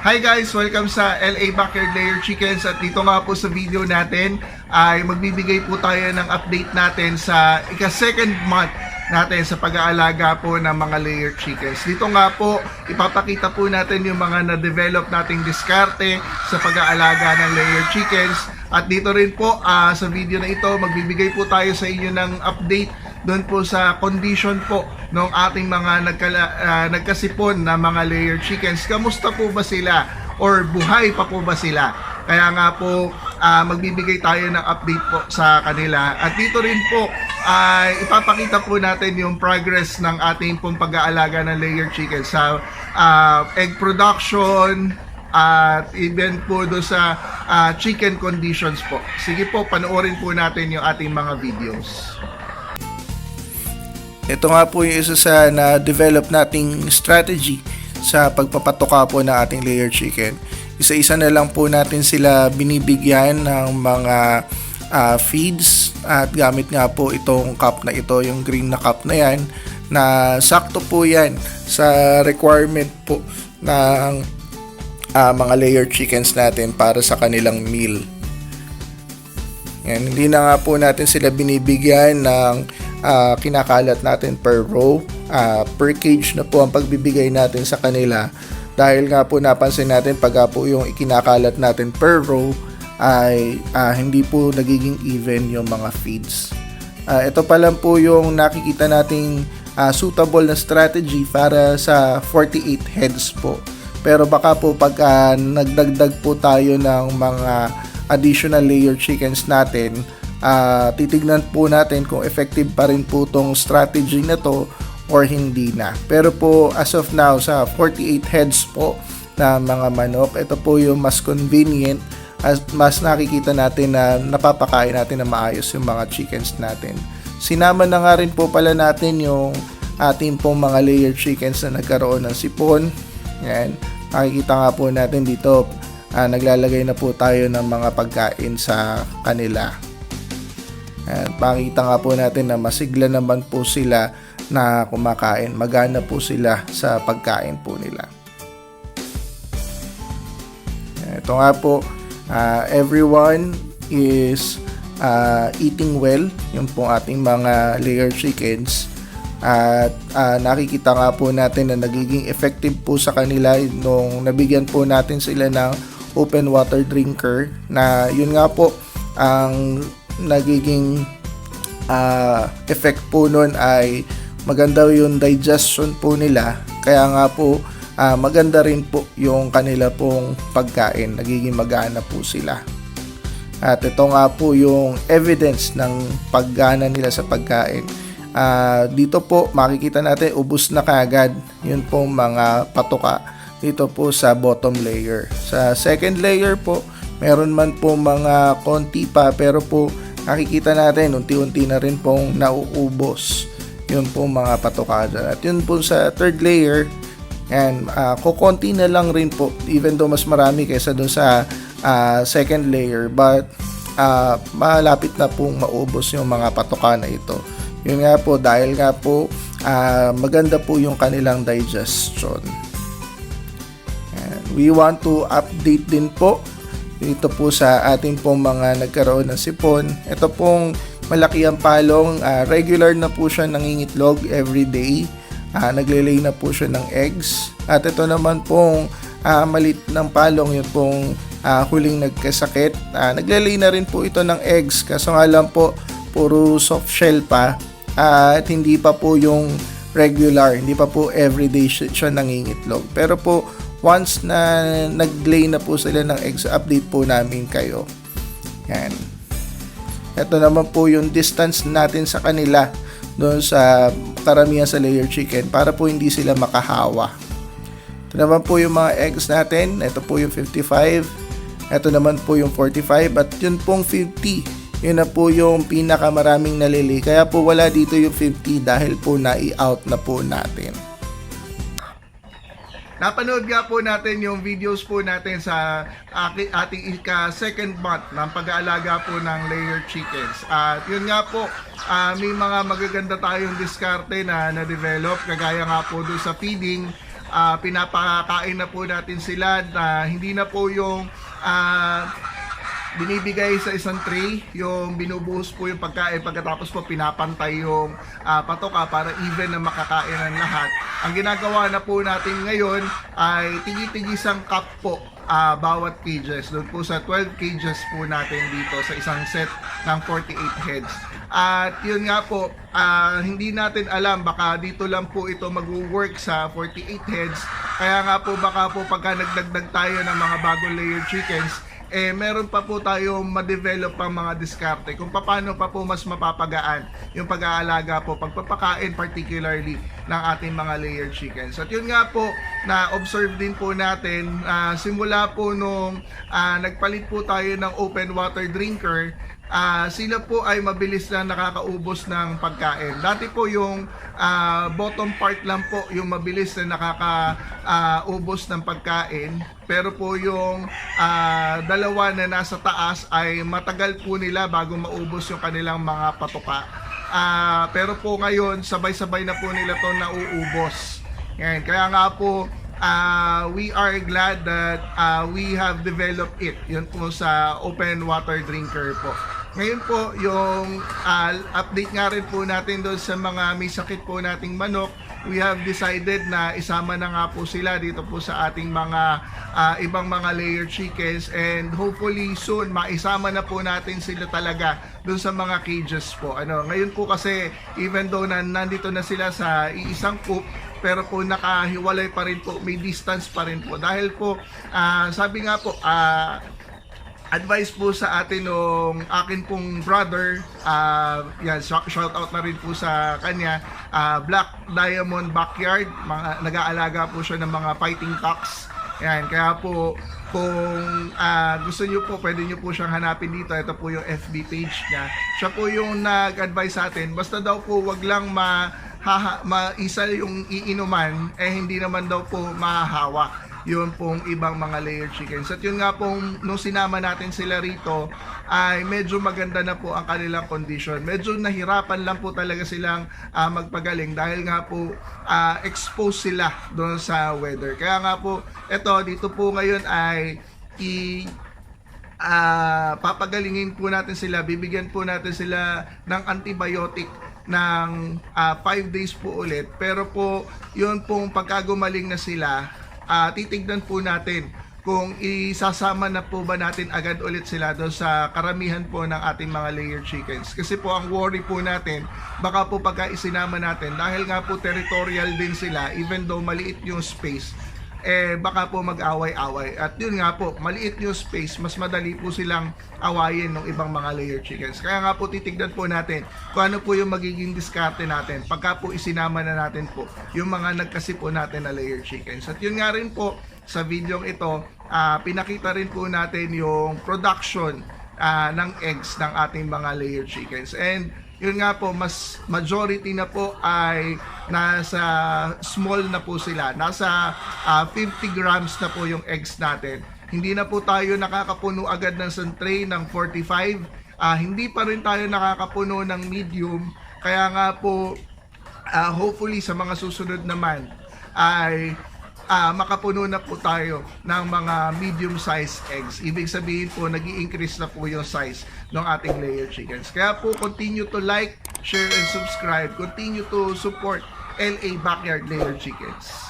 Hi guys! Welcome sa LA Backyard Layer Chickens at dito nga po sa video natin ay magbibigay po tayo ng update natin sa ika-second month natin sa pag-aalaga po ng mga layer chickens. Dito nga po ipapakita po natin yung mga na-develop nating diskarte sa pag-aalaga ng layer chickens at dito rin po sa video na ito magbibigay po tayo sa inyo ng update doon po sa condition po ng ating mga nagkasipon na mga layer chickens. Kamusta po ba sila? Or buhay pa po ba sila? Kaya nga po magbibigay tayo ng update po sa kanila. At dito rin po ipapakita po natin yung progress ng ating pong pag-aalaga ng layer chickens sa egg production at even po do sa chicken conditions po. Sige po, panoorin po natin yung ating mga videos. Ito nga po yung isa sa na-develop nating strategy sa pagpapatuka po ng ating layer chicken. Isa-isa na lang po natin sila binibigyan ng mga feeds at gamit nga po itong cup na ito, yung green na cup na yan, na sakto po yan sa requirement po ng mga layer chickens natin para sa kanilang meal. Yan, hindi na nga po natin sila binibigyan ng kinakalat natin per row, per cage na po ang pagbibigay natin sa kanila dahil nga po napansin natin pag po yung ikinakalat natin per row ay hindi po nagiging even yung mga feeds. Ito pa lang po yung nakikita nating suitable na strategy para sa 48 heads po, pero baka po pag nagdagdag po tayo ng mga additional layer chickens natin, titignan po natin kung effective pa rin po tong strategy na to or hindi na. Pero po as of now sa 48 heads po na mga manok, ito po yung mas convenient at mas nakikita natin na napapakain natin na maayos yung mga chickens natin. Sinama na nga rin po pala natin yung ating pong mga layer chickens na nagkaroon ng sipon. Yan, makikita nga po natin dito naglalagay na po tayo ng mga pagkain sa kanila. At makita nga po natin na masigla naman po sila na kumakain. Magana po sila sa pagkain po nila. Ito nga po, everyone is eating well. Yung po ating mga layer chickens. At nakikita nga po natin na nagiging effective po sa kanila nung nabigyan po natin sila ng open water drinker, na yun nga po ang nagiging effect po nun ay maganda yung digestion po nila, kaya nga po maganda rin po yung kanila pong pagkain, nagiging magana po sila. At ito nga po yung evidence ng paggana nila sa pagkain. Dito po makikita natin ubos na kagad yun pong mga patuka dito po sa bottom layer. Sa second layer po meron man po mga konti pa, pero po nakikita natin unti-unti na rin pong nauubos yun po mga patuka dyan. At yun po sa third layer, and kukonti na lang rin po, even though mas marami kaysa dun sa second layer, but malapit na pong maubos yung mga patuka na ito. Yun nga po, dahil nga po maganda po yung kanilang digestion. And we want to update din po dito po sa ating pong mga nagkaroon ng sipon. Ito pong malaki ang palong, regular na po siya nangingitlog every day. Naglelay na po siya ng eggs. At ito naman pong malit ng palong, yun pong huling nagkasakit. Naglelay na rin po ito ng eggs, kaso nga lang po puro soft shell pa at hindi pa po yung regular, hindi pa po everyday siya nangingitlog. Pero po once na nag-lay na po sila ng eggs, update po namin kayo. Yan. Ito naman po yung distance natin sa kanila doon sa karamihan sa layer chicken para po hindi sila makahawa. Ito naman po yung mga eggs natin. Ito po yung 55. Ito naman po yung 45 at yun pong 50. Yun na po yung pinakamaraming nalili. Kaya po wala dito yung 50 dahil po na-i-out na po natin. Napanood nga po natin yung videos po natin sa ating second month ng pag-aalaga po ng layer chickens. At yun nga po, may mga magaganda tayong diskarte na na-develop, kagaya nga po doon sa feeding. pinapakain na po natin sila na hindi na po yung binibigay sa isang tray, yung binubuhos po yung pagkain, pagkatapos po pinapantay yung patoka para even na makakain ng lahat. Ang ginagawa na po natin ngayon ay tigi-tigisang cup po bawat cages. Doon po sa 12 cages po natin dito sa isang set ng 48 heads. At yun nga po, hindi natin alam, baka dito lang po ito mag-work sa 48 heads. Kaya nga po baka po pagka nagdagdag tayo ng mga bagong layer chickens, meron pa po tayong ma-develop pang mga diskarte kung paano pa po mas mapapagaan yung pag-aalaga po, pagpapakain particularly ng ating mga layer chickens. At yun nga po, na-observe din po natin, simula po nung nagpalit po tayo ng open water drinker, sila po ay mabilis na nakakaubos ng pagkain. Dati po yung bottom part lang po yung mabilis na nakakaubos ng pagkain, pero po yung dalawa na nasa taas ay matagal po nila bago maubos yung kanilang mga patoka. Pero po ngayon sabay-sabay na po nila to nauubos. Yan. Kaya nga po we are glad that we have developed it. Yun po sa open water drinker po. Ngayon po, yung update nga rin po natin doon sa mga may sakit po nating manok. We have decided na isama na nga po sila dito po sa ating mga ibang mga layer chickens, and hopefully soon maisama na po natin sila talaga doon sa mga cages po. Ngayon po kasi even though nandito na sila sa iisang coop, pero po nakahiwalay pa rin po, may distance pa rin po. Dahil po, sabi nga po, advice po sa atin nung akin pong brother, yan, shout out na rin po sa kanya, Black Diamond Backyard, nag-aalaga po siya ng mga fighting cocks. Yan, kaya po kung gusto niyo po, pwede niyo po siyang hanapin dito. Ito po yung FB page niya. Siya po yung nag-advise sa atin, basta daw po wag lang maisa yung iinuman, hindi naman daw po mahahawa yun pong ibang mga layer chickens. At yun nga pong nung sinama natin sila rito ay medyo maganda na po ang kanilang condition. Medyo nahirapan lang po talaga silang magpagaling dahil nga po exposed sila doon sa weather. Kaya nga po dito po ngayon ay papagalingin po natin sila, bibigyan po natin sila ng antibiotic ng 5 days po ulit. Pero po yun pong pagkagumaling na sila, titignan po natin kung isasama na po ba natin agad ulit sila doon sa karamihan po ng ating mga layer chickens. Kasi po ang worry po natin, baka po pagka isinama natin, dahil nga po territorial din sila, even though maliit yung space, baka po mag-away-away. At yun nga po, maliit yung space, mas madali po silang awayin ng ibang mga layer chickens. Kaya nga po titignan po natin kung ano po yung magiging diskarte natin pagka po isinama na natin po yung mga nagkasi po natin na layer chickens. At yun nga rin po, sa video ito, pinakita rin po natin yung production ng eggs ng ating mga layer chickens. And yun nga po, mas majority na po ay nasa small na po sila. Nasa 50 grams na po yung eggs natin. Hindi na po tayo nakakapuno agad ng isang tray ng 45. Hindi pa rin tayo nakakapuno ng medium. Kaya nga po, hopefully sa mga susunod naman ay makapuno na po tayo ng mga medium-sized eggs. Ibig sabihin po, nag-i-increase na po yung size ng ating layer chickens. Kaya po, continue to like, share, and subscribe. Continue to support LA Backyard Layer Chickens.